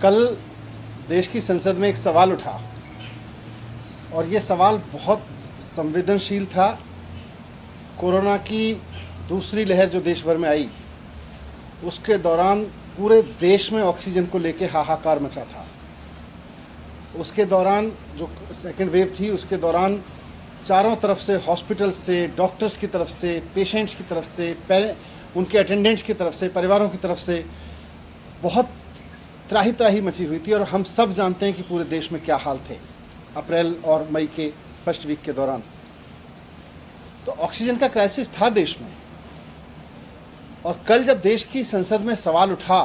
कल देश की संसद में एक सवाल उठा और ये सवाल बहुत संवेदनशील था। कोरोना की दूसरी लहर जो देश भर में आई, उसके दौरान पूरे देश में ऑक्सीजन को लेके हाहाकार मचा था। उसके दौरान जो सेकेंड वेव थी, उसके दौरान चारों तरफ से, हॉस्पिटल से, डॉक्टर्स की तरफ से, पेशेंट्स की तरफ से, उनके अटेंडेंट्स की तरफ से, परिवारों की तरफ से बहुत त्राही त्राही मची हुई थी। और हम सब जानते हैं कि पूरे देश में क्या हाल थे अप्रैल और मई के फर्स्ट वीक के दौरान। तो ऑक्सीजन का क्राइसिस था देश में। और कल जब देश की संसद में सवाल उठा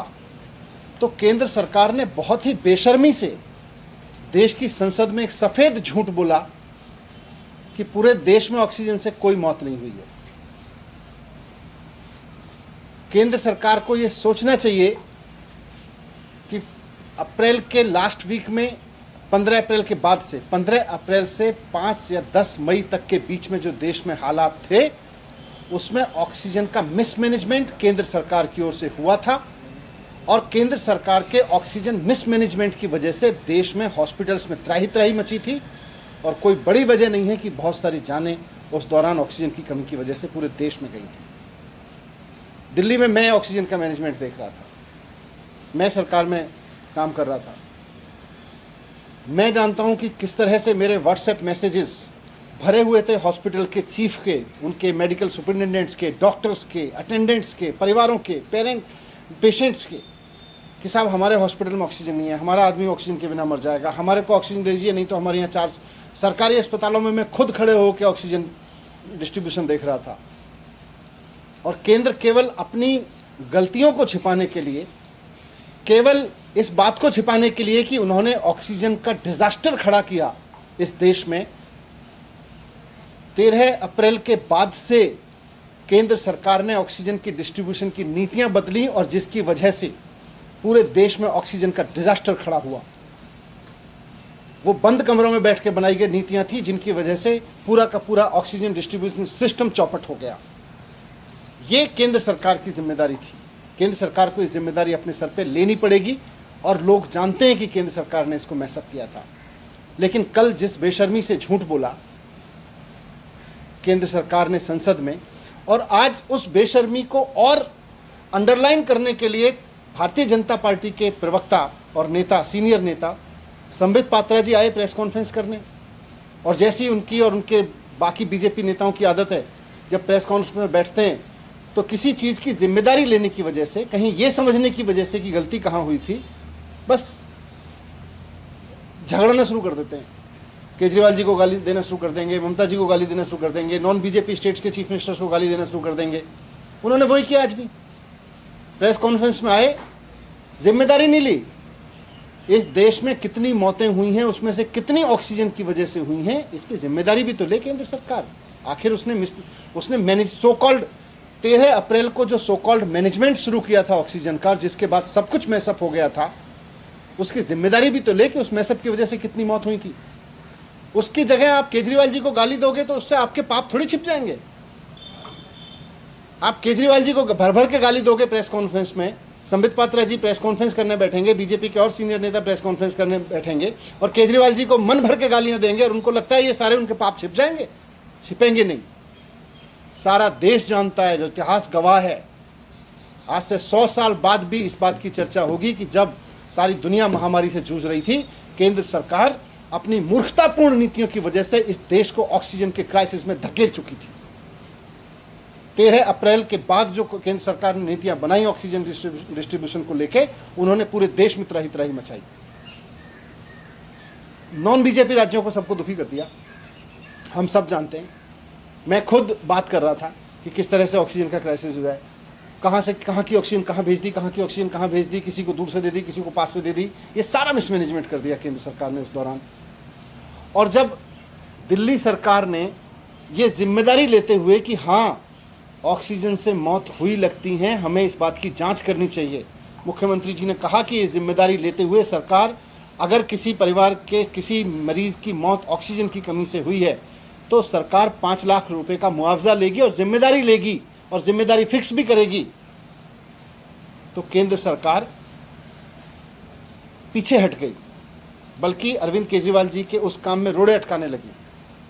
तो केंद्र सरकार ने बहुत ही बेशर्मी से देश की संसद में एक सफेद झूठ बोला कि पूरे देश में ऑक्सीजन से कोई मौत नहीं हुई है। केंद्र सरकार को यह सोचना चाहिए कि अप्रैल के लास्ट वीक में 15 अप्रैल के बाद से 15 अप्रैल से 5 या 10 मई तक के बीच में जो देश में हालात थे, उसमें ऑक्सीजन का मिसमैनेजमेंट केंद्र सरकार की ओर से हुआ था। और केंद्र सरकार के ऑक्सीजन मिसमैनेजमेंट की वजह से देश में हॉस्पिटल्स में त्राही त्राही मची थी। और कोई बड़ी वजह नहीं है कि बहुत सारी जानें उस दौरान ऑक्सीजन की कमी की वजह से पूरे देश में गई थी। दिल्ली में मैं ऑक्सीजन का मैनेजमेंट देख रहा था, मैं सरकार में काम कर रहा था। मैं जानता हूं कि किस तरह से मेरे व्हाट्सएप मैसेजेस भरे हुए थे हॉस्पिटल के चीफ के, उनके मेडिकल सुपरिटेंडेंट्स के, डॉक्टर्स के, अटेंडेंट्स के, परिवारों के, पेशेंट्स के, कि साहब हमारे हॉस्पिटल में ऑक्सीजन नहीं है, हमारा आदमी ऑक्सीजन के बिना मर जाएगा, हमारे को ऑक्सीजन दीजिए, नहीं तो हमारे यहाँ 4 सरकारी अस्पतालों में मैं खुद खड़े होकर ऑक्सीजन डिस्ट्रीब्यूशन देख रहा था। और केंद्र केवल अपनी गलतियों को छिपाने के लिए, केवल इस बात को छिपाने के लिए कि उन्होंने ऑक्सीजन का डिजास्टर खड़ा किया इस देश में, 13 अप्रैल के बाद से केंद्र सरकार ने ऑक्सीजन की डिस्ट्रीब्यूशन की नीतियां बदली और जिसकी वजह से पूरे देश में ऑक्सीजन का डिजास्टर खड़ा हुआ। वो बंद कमरों में बैठ के बनाई गई नीतियां थी जिनकी वजह से पूरा का पूरा ऑक्सीजन डिस्ट्रीब्यूशन सिस्टम चौपट हो गया। ये केंद्र सरकार की जिम्मेदारी थी। केंद्र सरकार को ये जिम्मेदारी अपने सर पे लेनी पड़ेगी और लोग जानते हैं कि केंद्र सरकार ने इसको मैसअप किया था। लेकिन कल जिस बेशर्मी से झूठ बोला केंद्र सरकार ने संसद में, और आज उस बेशर्मी को और अंडरलाइन करने के लिए भारतीय जनता पार्टी के प्रवक्ता और नेता, सीनियर नेता संबित पात्रा जी आए प्रेस कॉन्फ्रेंस करने। और जैसी उनकी और उनके बाकी बीजेपी नेताओं की आदत है, जब प्रेस कॉन्फ्रेंस में बैठते हैं तो किसी चीज़ की जिम्मेदारी लेने की वजह से, कहीं ये समझने की वजह से कि गलती कहाँ हुई थी, बस झगड़ना शुरू कर देते हैं। केजरीवाल जी को गाली देना शुरू कर देंगे, ममता जी को गाली देना शुरू कर देंगे, नॉन बीजेपी स्टेट्स के चीफ मिनिस्टर्स को गाली देना शुरू कर देंगे। उन्होंने वही किया। आज भी प्रेस कॉन्फ्रेंस में आए, जिम्मेदारी नहीं ली। इस देश में कितनी मौतें हुई हैं, उसमें से कितनी ऑक्सीजन की वजह से हुई हैं, इसकी जिम्मेदारी भी तो ले केंद्र सरकार। आखिर उसने मैनेज सो कॉल्ड 13 अप्रैल को जो सो कॉल्ड मैनेजमेंट शुरू किया था ऑक्सीजन का, जिसके बाद सब कुछ मैसअप हो गया था, उसकी जिम्मेदारी भी तो ले कि उस मैसअप की वजह से कितनी मौत हुई थी। उसकी जगह आप केजरीवाल जी को गाली दोगे तो उससे आपके पाप थोड़ी छिप जाएंगे। आप केजरीवाल जी को भर भर के गाली दोगे प्रेस कॉन्फ्रेंस में, संबित पात्रा जी प्रेस कॉन्फ्रेंस करने बैठेंगे, बीजेपी के और सीनियर नेता प्रेस कॉन्फ्रेंस करने बैठेंगे और केजरीवाल जी को मन भर के गालियां देंगे और उनको लगता है ये सारे उनके पाप छिप जाएंगे। छिपेंगे नहीं। सारा देश जानता है, जो इतिहास गवाह है, आज से 100 साल बाद भी इस बात की चर्चा होगी कि जब सारी दुनिया महामारी से जूझ रही थी, केंद्र सरकार अपनी मूर्खतापूर्ण नीतियों की वजह से इस देश को ऑक्सीजन के क्राइसिस में धकेल चुकी थी। 13 अप्रैल के बाद जो केंद्र सरकार ने नीतियां बनाई ऑक्सीजन डिस्ट्रीब्यूशन को लेके, उन्होंने पूरे देश में त्राही त्राही मचाई। नॉन बीजेपी राज्यों को सबको दुखी कर दिया, हम सब जानते हैं। मैं खुद बात कर रहा था कि किस तरह से ऑक्सीजन का क्राइसिस हुआ है, कहाँ की ऑक्सीजन कहाँ भेज दी, कहाँ की ऑक्सीजन कहाँ भेज दी, किसी को दूर से दे दी, किसी को पास से दे दी। ये सारा मिसमैनेजमेंट कर दिया केंद्र सरकार ने उस दौरान। और जब दिल्ली सरकार ने ये जिम्मेदारी लेते हुए कि हाँ ऑक्सीजन से मौत हुई लगती है, हमें इस बात की जांच करनी चाहिए, मुख्यमंत्री जी ने कहा कि ये जिम्मेदारी लेते हुए सरकार, अगर किसी परिवार के किसी मरीज की मौत ऑक्सीजन की कमी से हुई है तो सरकार 5 लाख रुपए का मुआवजा लेगी और जिम्मेदारी लेगी और जिम्मेदारी फिक्स भी करेगी। तो केंद्र सरकार पीछे हट गई, बल्कि अरविंद केजरीवाल जी के उस काम में रोड़े अटकाने लगी।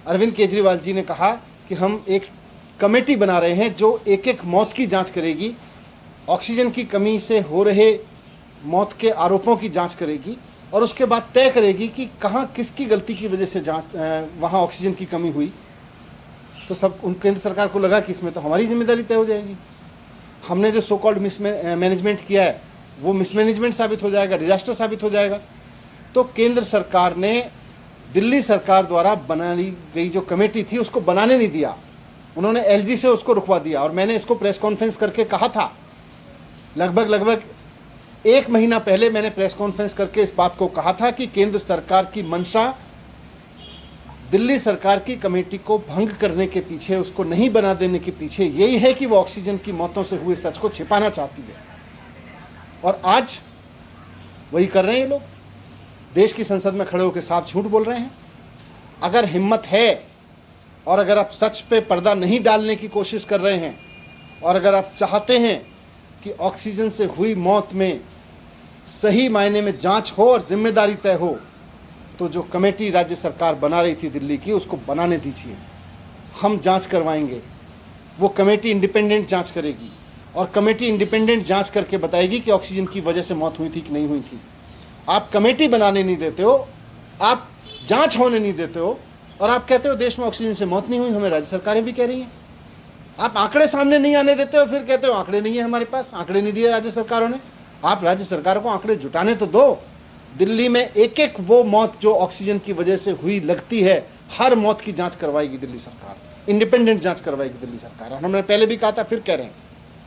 अरविंद केजरीवाल जी ने कहा कि हम एक कमेटी बना रहे हैं जो एक एक मौत की जांच करेगी, ऑक्सीजन की कमी से हो रहे मौत के आरोपों की जांच करेगी और उसके बाद तय करेगी कि कहाँ किसकी गलती की वजह से वहाँ ऑक्सीजन की कमी हुई। तो सब उन केंद्र सरकार को लगा कि इसमें तो हमारी जिम्मेदारी तय हो जाएगी, हमने जो सो कॉल्ड मिसमैनेजमेंट किया है वो मिसमैनेजमेंट साबित हो जाएगा, डिजास्टर साबित हो जाएगा। तो केंद्र सरकार ने दिल्ली सरकार द्वारा बनाई गई जो कमेटी थी उसको बनाने नहीं दिया, उन्होंने एलजी से उसको रुकवा दिया। और मैंने इसको प्रेस कॉन्फ्रेंस करके कहा था, लगभग 1 महीना पहले मैंने प्रेस कॉन्फ्रेंस करके इस बात को कहा था कि केंद्र सरकार की मंशा दिल्ली सरकार की कमेटी को भंग करने के पीछे, उसको नहीं बना देने के पीछे यही है कि वो ऑक्सीजन की मौतों से हुए सच को छिपाना चाहती है। और आज वही कर रहे हैं ये लोग, देश की संसद में खड़े होकर साफ झूठ बोल रहे हैं। अगर हिम्मत है और अगर आप सच पे पर्दा नहीं डालने की कोशिश कर रहे हैं और अगर आप चाहते हैं कि ऑक्सीजन से हुई मौत में सही मायने में जांच हो और जिम्मेदारी तय हो, तो जो कमेटी राज्य सरकार बना रही थी दिल्ली की, उसको बनाने दीजिए। हम जांच करवाएंगे, वो कमेटी इंडिपेंडेंट जांच करेगी और कमेटी इंडिपेंडेंट जांच करके बताएगी कि ऑक्सीजन की वजह से मौत हुई थी कि नहीं हुई थी। आप कमेटी बनाने नहीं देते हो, आप जांच होने नहीं देते हो और आप कहते हो देश में ऑक्सीजन से मौत नहीं हुई। हमें राज्य सरकारें भी कह रही हैं, आप आंकड़े सामने नहीं आने देते हो, फिर कहते हो आंकड़े नहीं है हमारे पास, आंकड़े नहीं दिए राज्य सरकारों ने। आप राज्य सरकारों को आंकड़े जुटाने तो दो। दिल्ली में एक एक वो मौत जो ऑक्सीजन की वजह से हुई लगती है, हर मौत की जांच करवाएगी दिल्ली सरकार, इंडिपेंडेंट जांच करवाएगी दिल्ली सरकार। और हमने पहले भी कहा था, फिर कह रहे हैं,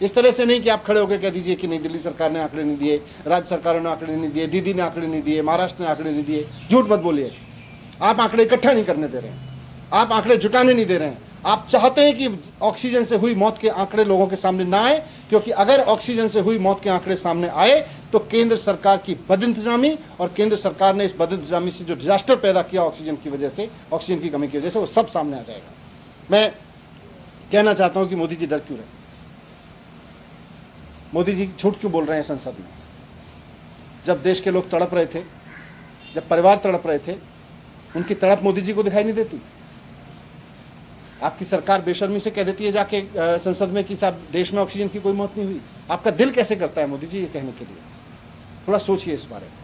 इस तरह से नहीं कि आप खड़े होकर कह दीजिए कि नहीं दिल्ली सरकार ने आंकड़े नहीं दिए, राज्य सरकारों ने आंकड़े नहीं दिए, दीदी ने आंकड़े नहीं दिए, महाराष्ट्र ने आंकड़े नहीं दिए। झूठ मत बोलिए, आप आंकड़े इकट्ठा नहीं करने दे रहे हैं, आप आंकड़े जुटाने नहीं दे रहे हैं। आप चाहते हैं कि ऑक्सीजन से हुई मौत के आंकड़े लोगों के सामने ना आए, क्योंकि अगर ऑक्सीजन से हुई मौत के आंकड़े सामने आए तो केंद्र सरकार की बदइंतजामी और केंद्र सरकार ने इस बदइंतजामी से जो डिजास्टर पैदा किया ऑक्सीजन की वजह से, ऑक्सीजन की कमी की वजह से, वो सब सामने आ जाएगा। मैं कहना चाहता हूं कि मोदी जी डर क्यों रहे, मोदी जी झूठ क्यों बोल रहे हैं संसद में। जब देश के लोग तड़प रहे थे, जब परिवार तड़प रहे थे, उनकी तड़प मोदी जी को दिखाई नहीं देती। आपकी सरकार बेशर्मी से कह देती है जाके संसद में कि साहब देश में ऑक्सीजन की कोई मौत नहीं हुई। आपका दिल कैसे करता है मोदी जी ये कहने के लिए? थोड़ा सोचिए इस बारे में।